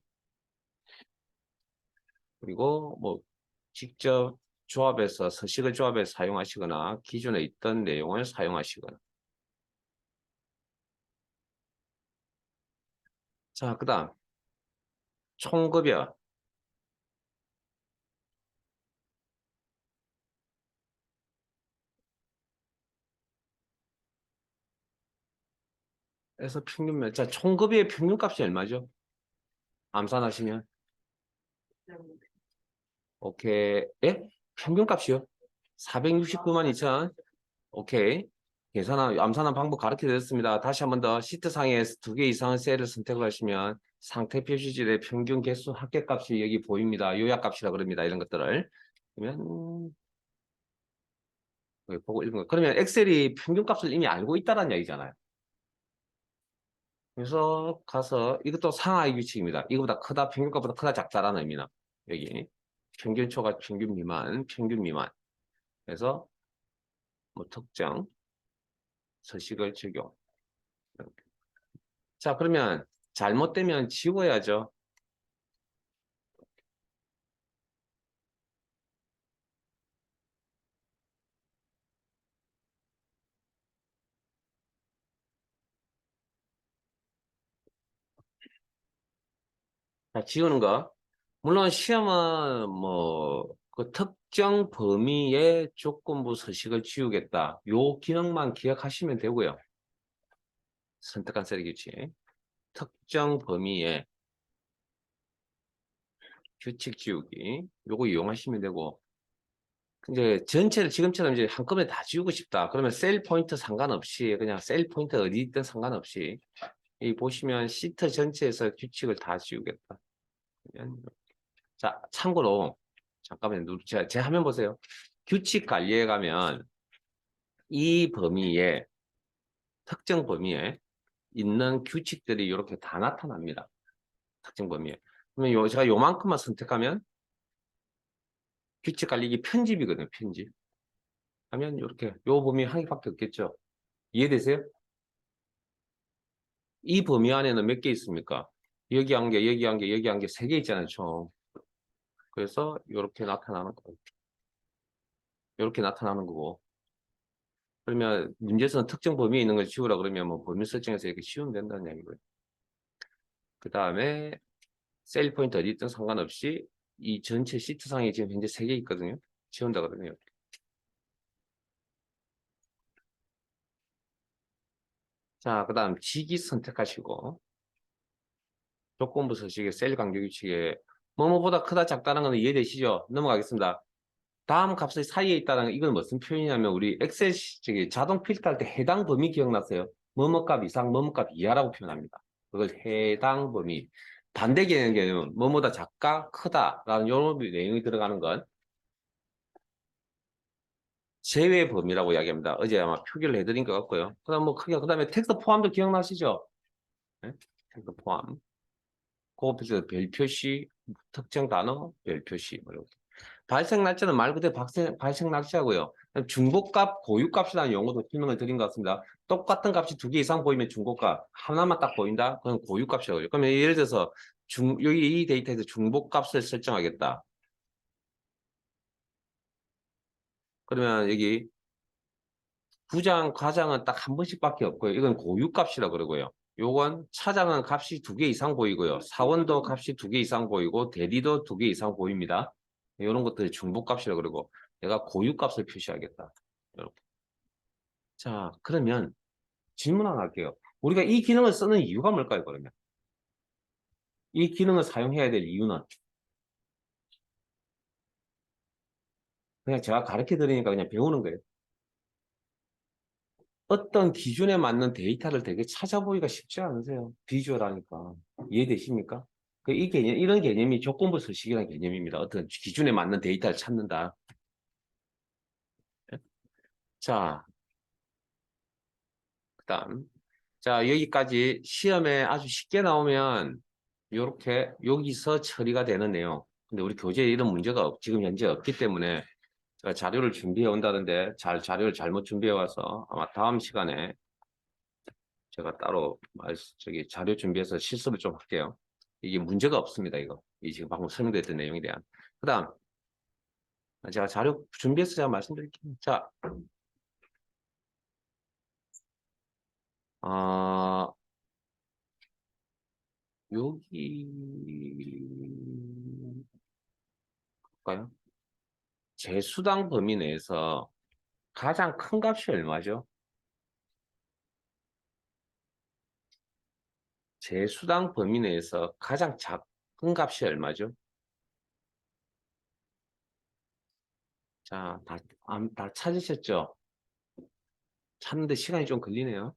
그리고 뭐 직접 조합해서 서식을 조합해서 사용하시거나 기존에 있던 내용을 사용하시거나. 자, 그다음 총급여. 에서 평균 자, 총급여의 평균값이 얼마죠? 암산하시면 오케이. 예? 평균값이요? 469만 2천. 오케이. 암산한 방법 가르쳐 드렸습니다. 다시 한 번 더 시트 상에 두 개 이상의 셀을 선택을 하시면 상태 표시지의 평균 개수 합계값이 여기 보입니다. 요약값이라 그럽니다. 이런 것들을. 그러면 여기 보고 읽은 거. 그러면 엑셀이 평균값을 이미 알고 있다는 얘기잖아요. 그래서 가서 이것도 상하의 규칙입니다. 이거보다 크다, 평균값보다 크다, 작다라는 의미나 여기 평균초과 평균 미만, 평균 미만. 그래서 뭐 특정 서식을 적용. 자, 그러면 잘못되면 지워야죠. 자, 지우는 거. 물론 시험은 뭐 그 특정 범위의 조건부 서식을 지우겠다. 요 기능만 기억하시면 되고요. 선택한 셀 규칙. 특정 범위의 규칙 지우기. 요거 이용하시면 되고. 이제 전체를 지금처럼 이제 한꺼번에 다 지우고 싶다. 그러면 셀 포인트 상관없이 그냥 셀 포인트 어디 있든 상관없이 이 보시면 시트 전체에서 규칙을 다 지우겠다. 자, 참고로 잠깐만요. 제 화면 보세요. 규칙 관리에 가면 이 범위에 특정 범위에 있는 규칙들이 이렇게 다 나타납니다. 특정 범위에. 그러면 제가 요만큼만 선택하면 규칙 관리기 편집이거든요. 편집. 하면 이렇게 요 범위 한 개밖에 없겠죠. 이해되세요? 이 범위 안에는 몇 개 있습니까? 여기 한 개, 여기 한 개, 여기 한 개, 세 개 있잖아요, 총. 그래서 이렇게 나타나는 거. 이렇게 나타나는 거고. 그러면 문제에서는 특정 범위에 있는 걸 지우라 그러면 뭐 범위 설정해서 이렇게 지우면 된다는 얘기고요. 그 다음에 셀 포인트 어디 있든 상관없이 이 전체 시트상에 지금 현재 3개 있거든요. 지운다 그러네요. 자, 그 다음 지기 선택하시고 조건부 서식의 셀 간격 규칙에 뭐뭐보다 크다 작다는 건 이해되시죠? 넘어가겠습니다. 다음 값의 사이에 있다는 건 이건 무슨 표현이냐면 우리 엑셀 자동 필터할 때 해당 범위 기억났어요? 뭐뭐 값 이상, 뭐뭐 값 이하라고 표현합니다. 그걸 해당 범위. 반대 개념은 뭐뭐다 작가, 크다라는 이런 내용이 들어가는 건 제외 범위라고 이야기합니다. 어제 아마 표기를 해드린 것 같고요. 그다음 뭐 크게 그다음에 텍스트 포함도 기억나시죠? 네? 텍스트 포함. 그거 별 표시, 특정 단어, 별 표시 뭐 이렇게. 발생 날짜는 말 그대로 발생 날짜고요. 중복값, 고유값이라는 용어도 설명을 드린 것 같습니다. 똑같은 값이 두 개 이상 보이면 중복값, 하나만 딱 보인다? 그건 고유값이라고요. 그러면 예를 들어서 여기 이 데이터에서 중복값을 설정하겠다. 그러면 여기 부장, 과장은 딱 한 번씩밖에 없고요. 이건 고유값이라 그러고요. 요건 차장은 값이 2개 이상 보이고요. 사원도 값이 2개 이상 보이고 대리도 2개 이상 보입니다. 이런 것들이 중복값이라 그러고 내가 고유값을 표시하겠다. 이렇게. 자, 그러면 질문 하나 할게요. 우리가 이 기능을 쓰는 이유가 뭘까요, 그러면? 이 기능을 사용해야 될 이유는 그냥 제가 가르쳐 드리니까 그냥 배우는 거예요. 어떤 기준에 맞는 데이터를 되게 찾아보기가 쉽지 않으세요? 비주얼하니까. 이해되십니까? 이 개념, 이런 개념이 조건부 서식이라는 개념입니다. 어떤 기준에 맞는 데이터를 찾는다. 자, 그다음. 자, 여기까지 시험에 아주 쉽게 나오면 이렇게 여기서 처리가 되는 내용. 근데 우리 교재에 이런 문제가 지금 현재 없기 때문에 제가 자료를 준비해 온다는데 자료를 잘못 준비해 와서 아마 다음 시간에 제가 따로 자료 준비해서 실습을 좀 할게요. 이게 문제가 없습니다, 이거. 이 지금 방금 설명드렸던 내용에 대한. 그 다음, 제가 자료 준비해서 제가 말씀드릴게요. 자, 여기, 볼까요? 제수당 범위 내에서 가장 큰 값이 얼마죠? 제수당 범위 내에서 가장 작은 값이 얼마죠? 자, 다 찾으셨죠? 찾는데 시간이 좀 걸리네요.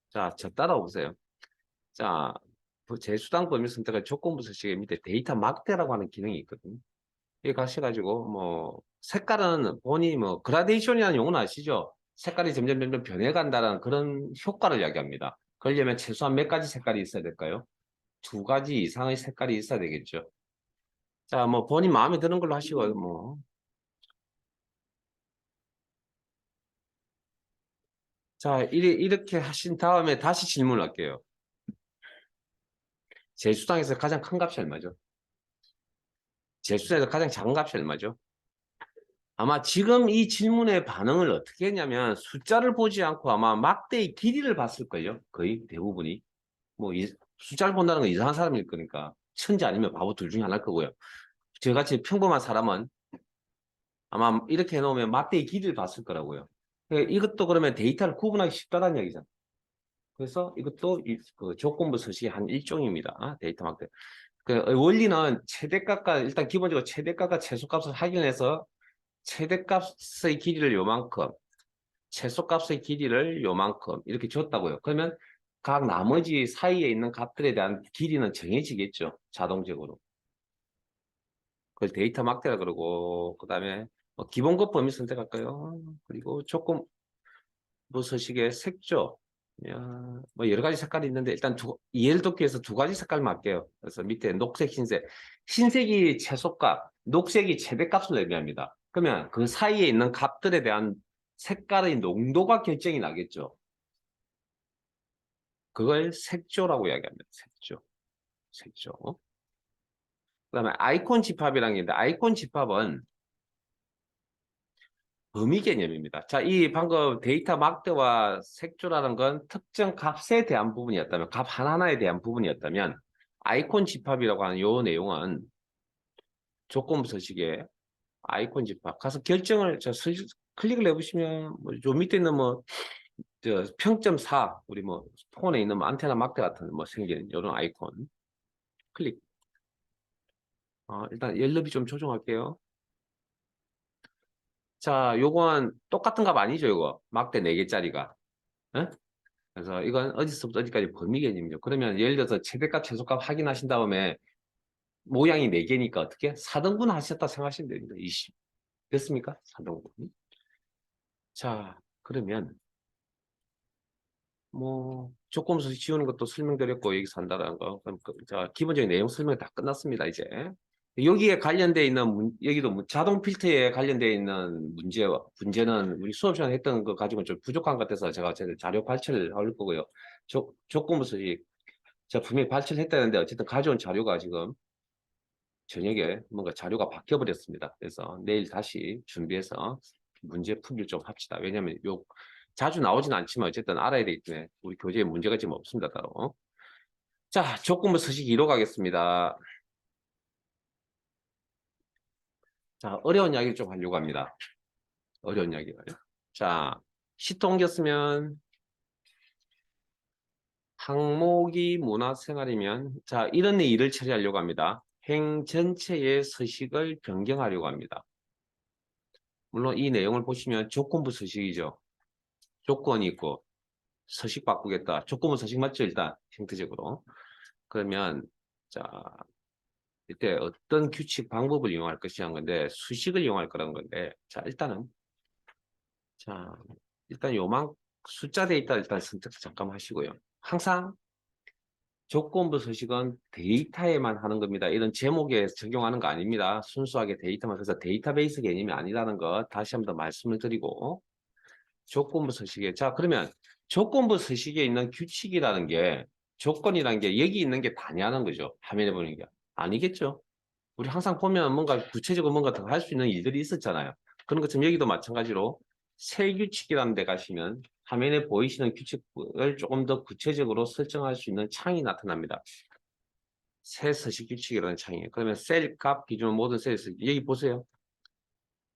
자, 저 따라오세요. 자, 제수당 범위 선택할 조건부 서식에 밑에 데이터 막대라고 하는 기능이 있거든요. 여기 가셔가지고, 색깔은 본이 그라데이션이라는 용어는 아시죠? 색깔이 점점 변해간다는 그런 효과를 이야기합니다. 그러려면 최소한 몇 가지 색깔이 있어야 될까요? 2가지 이상의 색깔이 있어야 되겠죠. 자, 본인 마음에 드는 걸로 하시고, 자, 이렇게 하신 다음에 다시 질문을 할게요. 제수당에서 가장 큰 값이 얼마죠? 제수당에서 가장 작은 값이 얼마죠? 아마 지금 이 질문의 반응을 어떻게 했냐면 숫자를 보지 않고 아마 막대의 길이를 봤을걸요. 거의 대부분이. 숫자를 본다는 건 이상한 사람일 거니까. 천재 아니면 바보 둘 중에 하나일 거고요. 저같이 평범한 사람은 아마 이렇게 해놓으면 막대의 길이를 봤을 거라고요. 이것도 그러면 데이터를 구분하기 쉽다는 얘기잖아. 그래서 이것도 그 조건부 서식의 한 일종입니다. 데이터 막대. 그 원리는 최대값과 일단 기본적으로 최대값과 최소값을 확인해서 최대값의 길이를 요만큼, 최소값의 길이를 요만큼 이렇게 줬다고요. 그러면 각 나머지 사이에 있는 값들에 대한 길이는 정해지겠죠. 자동적으로. 그걸 데이터 막대라 그러고 그다음에 기본급 범위 선택할까요? 그리고 조건부 서식의 색조. 여러 가지 색깔이 있는데 일단 이해를 돕기 위해서 2가지 색깔만 할게요. 그래서 밑에 녹색, 흰색. 흰색이 최소값, 녹색이 최대값을 의미합니다. 그러면 그 사이에 있는 값들에 대한 색깔의 농도가 결정이 나겠죠. 그걸 색조라고 이야기합니다. 색조. 그다음에 아이콘 집합이라는 게 있는데 아이콘 집합은 범위 개념입니다. 자, 이 방금 데이터 막대와 색조라는 건 특정 값에 대한 부분이었다면, 값 하나하나에 대한 부분이었다면, 아이콘 집합이라고 하는 요 내용은 조건부 서식에 아이콘 집합. 가서 결정을, 클릭을 해보시면, 요 밑에 있는 평점 4, 우리 폰에 있는 안테나 막대 같은 생긴 이런 아이콘. 클릭. 일단 연립이 좀 조정할게요. 자, 요건 똑같은 값 아니죠, 이거. 막대 4개짜리가. 그래서 이건 어디서부터 어디까지 범위 개념이죠. 그러면 예를 들어서 최대값, 최소값 확인하신 다음에 모양이 4개니까 어떻게? 4등분 하셨다 생각하시면 됩니다. 20. 됐습니까? 4등분. 자, 그러면 조건수 지우는 것도 설명드렸고 여기서 한다는 거. 그럼 자, 기본적인 내용 설명이 다 끝났습니다, 이제. 여기에 관련되어 있는 여기도 자동 필터에 관련되어 있는 문제는 우리 수업 시간에 했던 거 가지고는 좀 부족한 것 같아서 제가 자료 발췌를 할 거고요. 조건부 서식 제가 분명히 발췌를 했다는데 어쨌든 가져온 자료가 지금 저녁에 뭔가 자료가 바뀌어 버렸습니다. 그래서 내일 다시 준비해서 문제 풀이를 좀 합시다. 왜냐하면 자주 나오진 않지만 어쨌든 알아야 되기 때문에 우리 교재에 문제가 지금 없습니다, 따로. 자, 조건부 서식 2로 가겠습니다. 자, 어려운 이야기를 좀 하려고 합니다. 어려운 이야기가요. 자, 시트 옮겼으면 항목이 문화생활이면 자, 이런 일을 처리하려고 합니다. 행 전체의 서식을 변경하려고 합니다. 물론 이 내용을 보시면 조건부 서식이죠. 조건이 있고 서식 바꾸겠다. 조건부 서식 맞죠? 일단 형태적으로. 그러면 자, 이때 어떤 규칙 방법을 이용할 것이라는 건데 수식을 이용할 거라는 건데 자, 자, 일단 요만 숫자 데이터 일단 선택 잠깐 하시고요. 항상 조건부 서식은 데이터에만 하는 겁니다. 이런 제목에 적용하는 거 아닙니다. 순수하게 데이터만. 그래서 데이터베이스 개념이 아니라는 거 다시 한번 더 말씀을 드리고 조건부 서식에 자 그러면 조건부 서식에 있는 규칙이라는 게 조건이라는 게 여기 있는 게 다냐는 거죠. 화면에 보는 게 아니겠죠. 우리 항상 보면 뭔가 구체적으로 뭔가 더 할 수 있는 일들이 있었잖아요. 그런 것처럼 여기도 마찬가지로 세 규칙이라는 데 가시면 화면에 보이시는 규칙을 조금 더 구체적으로 설정할 수 있는 창이 나타납니다. 새 서식 규칙이라는 창이에요. 그러면 셀 값 기준 모든 셀 여기 보세요.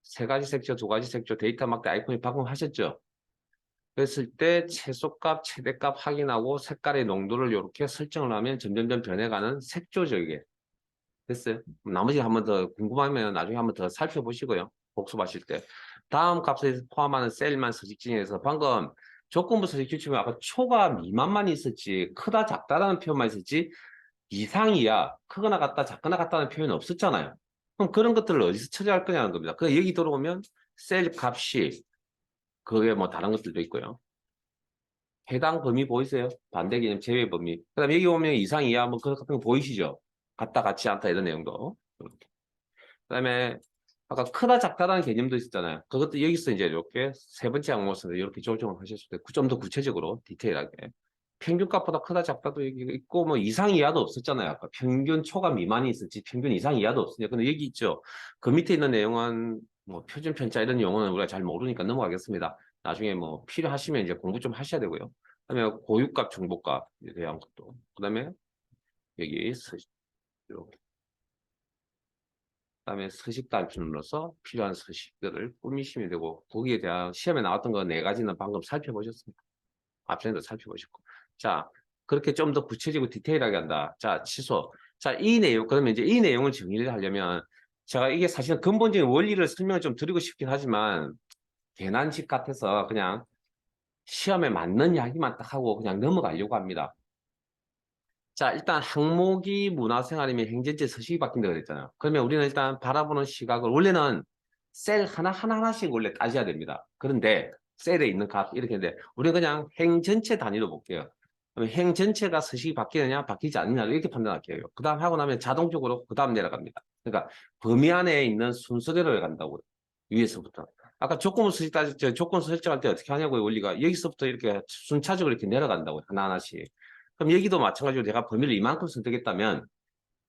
세 가지 색조, 두 가지 색조, 데이터 막대 아이콘이 방금하셨죠? 그랬을 때 최소값, 최대값 확인하고 색깔의 농도를 이렇게 설정을 하면 점점점 변해가는 색조죠, 이게. 됐어요? 나머지 한 번 더 궁금하면 나중에 한 번 더 살펴보시고요. 복습하실 때. 다음 값에 포함하는 셀만 서식 중에서 방금 조건부 서식 규칙은 아까 초가 미만만 있었지 크다 작다라는 표현만 있었지 이상이야 크거나 같다 작거나 같다는 표현이 없었잖아요. 그럼 그런 것들을 어디서 처리할 거냐는 겁니다. 그 여기 들어오면 셀 값이 그게 뭐 다른 것들도 있고요. 해당 범위 보이세요? 반대 개념 제외 범위. 그 다음에 여기 오면 이상 이하 뭐 그런 거 보이시죠? 같다 같지 않다 이런 내용도. 그다음에 아까 크다 작다라는 개념도 있었잖아요. 그것도 여기서 이제 이렇게 세 번째 항목에서 이렇게 조정을 하셨을 때 좀 더 구체적으로 디테일하게 평균값보다 크다 작다도 여기 있고 뭐 이상 이하도 없었잖아요. 아까 평균 초과 미만이 있었지 평균 이상 이하도 없으니까 근데 여기 있죠. 그 밑에 있는 내용은 뭐 표준 편차 이런 용어는 우리가 잘 모르니까 넘어가겠습니다. 나중에 뭐 필요하시면 이제 공부 좀 하셔야 되고요. 그다음에 고유값 중복값에 대한 것도 그다음에 여기 그다음에 서식 단순으로서 필요한 서식들을 꾸미시면 되고 거기에 대한 시험에 나왔던 거 네 가지는 방금 살펴보셨습니다. 앞전에도 살펴보셨고 자 그렇게 좀 더 구체적이고 디테일하게 한다. 자 취소. 자 이 내용 그러면 이제 이 내용을 정리를 하려면 제가 이게 사실은 근본적인 원리를 설명을 좀 드리고 싶긴 하지만 괜한 집 같아서 그냥 시험에 맞는 이야기만 딱 하고 그냥 넘어가려고 합니다. 자, 일단 항목이 문화생활이면 행전체 서식이 바뀐다 그랬잖아요. 그러면 우리는 일단 바라보는 시각을 원래는 셀 하나씩 원래 따져야 됩니다. 그런데 셀에 있는 값 이렇게 했는데 우리는 그냥 행 전체 단위로 볼게요. 그러면 행 전체가 서식이 바뀌느냐 바뀌지 않느냐 이렇게 판단할게요. 그 다음 하고 나면 자동적으로 그 다음 내려갑니다. 그러니까 범위 안에 있는 순서대로 간다고요. 위에서부터. 아까 조건 서식 따질 때 조건 설정할 때 어떻게 하냐고요. 원리가 여기서부터 이렇게 순차적으로 이렇게 내려간다고요. 하나하나씩. 그럼 여기도 마찬가지로 내가 범위를 이만큼 선택했다면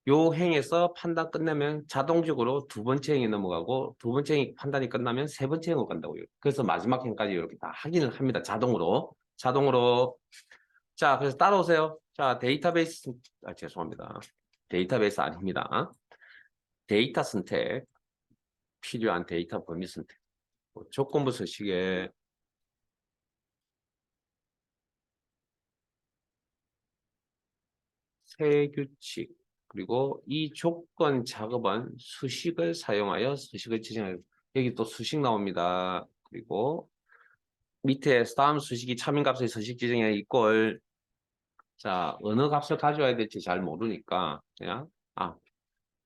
요 행에서 판단 끝내면 자동적으로 두 번째 행에 넘어가고 두 번째 행이 판단이 끝나면 세 번째 행으로 간다고요. 그래서 마지막 행까지 이렇게 다 확인을 합니다. 자동으로. 자동으로. 자, 그래서 따라오세요. 자, 데이터베이스, 죄송합니다. 데이터베이스 아닙니다. 데이터 선택. 필요한 데이터 범위 선택. 조건부 서식에 세 규칙, 그리고 이 조건 작업은 수식을 사용하여 수식을 지정하여 여기 또 수식 나옵니다. 그리고 밑에 다음 수식이 참인값의 서식 지정에 이꼴 자 어느 값을 가져와야 될지 잘 모르니까 그냥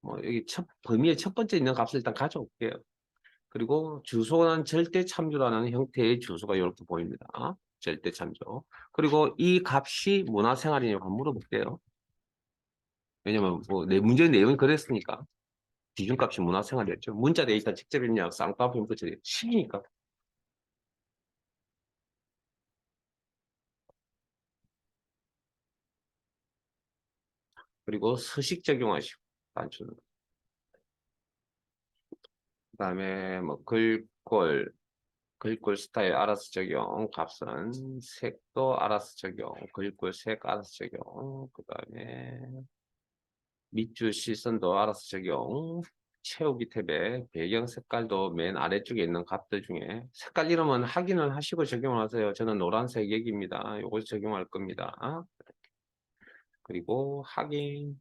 뭐 여기 범위의 첫 번째 있는 값을 일단 가져올게요. 그리고 주소는 절대 참조라는 형태의 주소가 이렇게 보입니다. 절대 참조. 그리고 이 값이 문화생활이냐고 한번 물어볼게요. 왜냐면 뭐 내 문제 내용이 그랬으니까. 기준값이 문화생활이었죠. 문자 데이터 직접 입력, 쌍따옴표 인풋이 식이니까. 그리고 서식 적용하시고 단순. 그다음에 뭐 글꼴, 글꼴 스타일 알아서 적용, 값은 색도 알아서 적용, 글꼴 색 알아서 적용, 그 다음에 밑줄 시선도 알아서 적용, 채우기 탭에 배경 색깔도 맨 아래쪽에 있는 값들 중에 색깔 이름은 확인을 하시고 적용을 하세요. 저는 노란색 얘기입니다. 요걸 적용할 겁니다. 그리고 확인.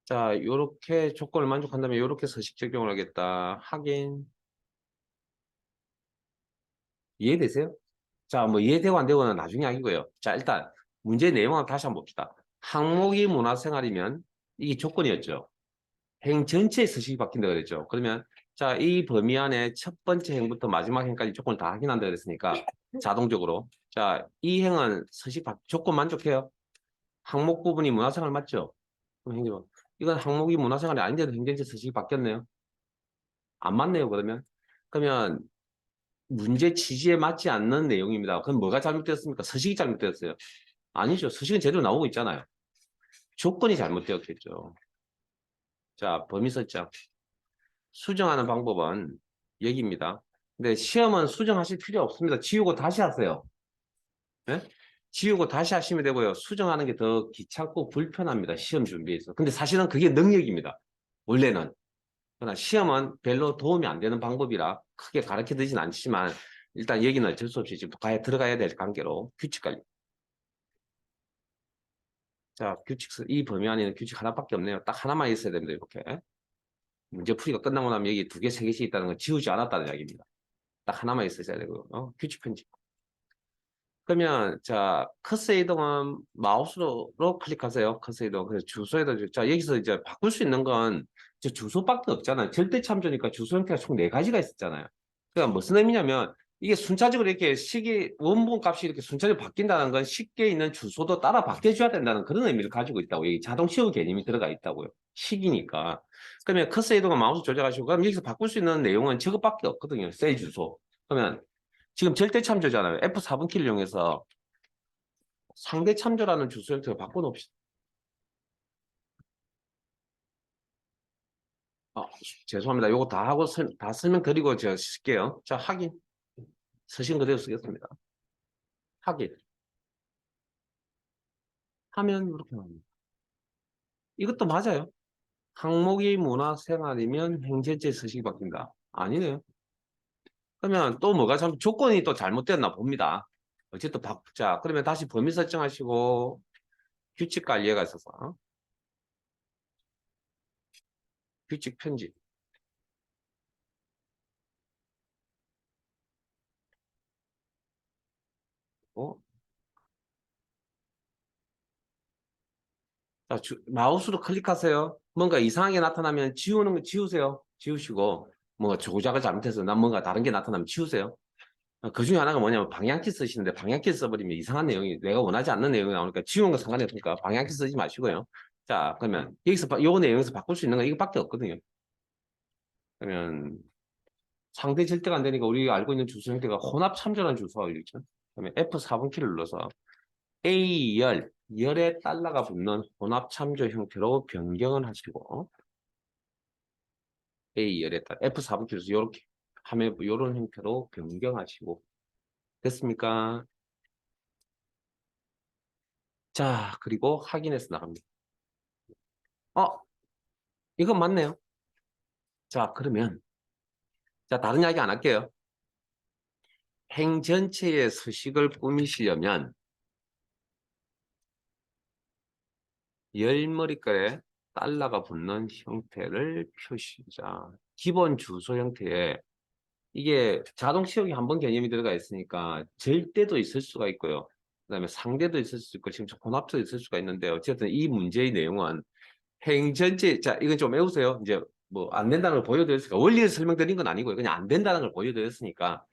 자, 요렇게 조건을 만족한다면 요렇게 서식 적용을 하겠다. 확인. 이해되세요? 자, 뭐 이해되고 안 되고는 나중에 하기고요. 자, 일단 문제 내용을 다시 한번 봅시다. 항목이 문화생활이면 이게 조건이었죠. 행 전체의 서식이 바뀐다 그랬죠. 그러면 자, 이 범위 안에 첫 번째 행부터 마지막 행까지 조건을 다 확인한다 그랬으니까 자동적으로 자, 이 행은 조건 만족해요. 항목 부분이 문화생활 맞죠? 그럼 행정 이건 항목이 문화생활이 아닌데도 행전체 서식이 바뀌었네요. 안 맞네요. 그러면 문제 취지에 맞지 않는 내용입니다. 그럼 뭐가 잘못되었습니까? 서식이 잘못되었어요. 아니죠. 서식은 제대로 나오고 있잖아요. 조건이 잘못되었겠죠. 자, 범위 설정. 수정하는 방법은 여기입니다. 근데 시험은 수정하실 필요 없습니다. 지우고 다시 하세요. 네? 지우고 다시 하시면 되고요. 수정하는 게 더 귀찮고 불편합니다. 시험 준비에서. 근데 사실은 그게 능력입니다. 원래는. 그러나 시험은 별로 도움이 안 되는 방법이라 크게 가르쳐 드진 않지만 일단 여기는 어쩔 수 없이 지금 들어가야 될 관계로 규칙 관리. 자, 이 범위 안에는 규칙 하나밖에 없네요. 딱 하나만 있어야 됩니다. 이렇게. 문제 풀이가 끝나고 나면 여기 두 개, 세 개씩 있다는 건 지우지 않았다는 이야기입니다. 딱 하나만 있어야 되고, 규칙 편집. 그러면, 자, 커서 이동은 마우스로 클릭하세요. 커서 이동. 그래서 주소에다, 자, 여기서 이제 바꿀 수 있는 건 주소밖에 없잖아요. 절대 참조니까 주소 형태가 총 4가지가 있었잖아요. 그러니까 무슨 의미냐면, 이게 순차적으로 이렇게 원본 값이 이렇게 순차적으로 바뀐다는 건 쉽게 있는 주소도 따라 바뀌어줘야 된다는 그런 의미를 가지고 있다고. 여기 자동 치우 개념이 들어가 있다고요. 식이니까. 그러면 커서 이동은 마우스 조작하시고, 그럼 여기서 바꿀 수 있는 내용은 저것밖에 없거든요. 셀 주소. 그러면 지금 절대 참조잖아요. F4번 키를 이용해서 상대 참조라는 주소 형태로 바꿔놓읍시다. 아, 죄송합니다. 요거 다 하고 다 설명드리고 제가 쓸게요. 자, 확인. 서신 그대로 쓰겠습니다. 확인. 하면 이렇게 나옵니다. 이것도 맞아요. 항목이 문화생활이면 행전체 서식이 바뀐다. 아니네요. 그러면 또 뭐가 조건이 또 잘못됐나 봅니다. 어쨌든 자, 그러면 다시 범위 설정하시고 규칙 관리가 있어서 규칙 편집. 어? 자, 마우스로 클릭하세요. 뭔가 이상하게 나타나면 지우는 거 지우세요. 지우시고 뭔가 조작을 잘못해서 난 뭔가 다른 게 나타나면 지우세요. 그 중에 하나가 뭐냐면 방향키 쓰시는데 방향키 써버리면 이상한 내용이 내가 원하지 않는 내용이 나오니까 지우는 거 상관이 없으니까 방향키 쓰지 마시고요. 자, 그러면 여기서 요 내용에서 바꿀 수 있는 건 이거밖에 없거든요. 그러면 상대 절대가 안 되니까 우리가 알고 있는 주소 형태가 혼합 참조라는 주소가 있죠. 그러면 F4번 키를 눌러서 열에 달러가 붙는 혼합 참조 형태로 변경을 하시고 A열에 따라 F4번 키에서 이렇게 하면 이런 형태로 변경하시고 됐습니까? 자, 그리고 확인해서 나갑니다. 이건 맞네요. 자, 그러면 자, 다른 이야기 안 할게요. 행 전체의 서식을 꾸미시려면 열머리글에 달러가 붙는 형태를 표시자. 기본 주소 형태에 이게 자동 치역이 한 번 개념이 들어가 있으니까 절대도 있을 수가 있고요. 그다음에 상대도 있을 수 있고 지금 혼합도 있을 수가 있는데 어쨌든 이 문제의 내용은 행 전체 자 이건 좀 외우세요. 이제 뭐 안 된다는 걸 보여드렸으니까 원리를 설명드린 건 아니고요. 그냥 안 된다는 걸 보여드렸으니까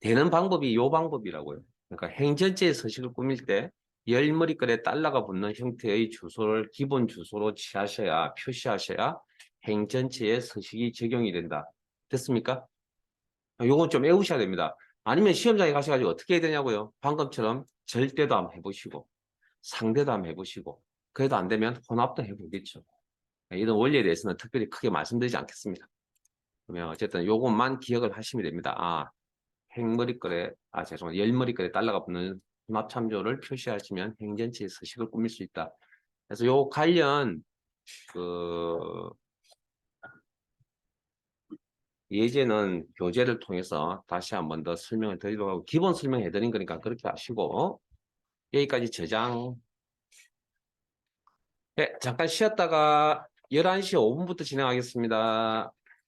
되는 방법이 요 방법이라고요. 그러니까 행 전체의 서식을 꾸밀 때 열머리글에 달러가 붙는 형태의 주소를 기본 주소로 표시하셔야 행 전체의 서식이 적용이 된다. 됐습니까? 요건 좀 외우셔야 됩니다. 아니면 시험장에 가셔가지고 어떻게 해야 되냐고요. 방금처럼 절대도 한번 해보시고 상대도 한번 해보시고 그래도 안 되면 혼합도 해보겠죠. 이런 원리에 대해서는 특별히 크게 말씀드리지 않겠습니다. 그러면 어쨌든 요것만 기억을 하시면 됩니다. 아, 행머리글에, 죄송합니다. 열머리글에 달러가 붙는 수납참조를 표시하시면 행전치의 서식을 꾸밀 수 있다. 그래서 요 관련 그 예제는 교재를 통해서 다시 한 번 더 설명을 드리도록 하고, 기본 설명해 드린 거니까 그렇게 하시고, 여기까지 저장. 네, 잠깐 쉬었다가 11시 5분부터 진행하겠습니다.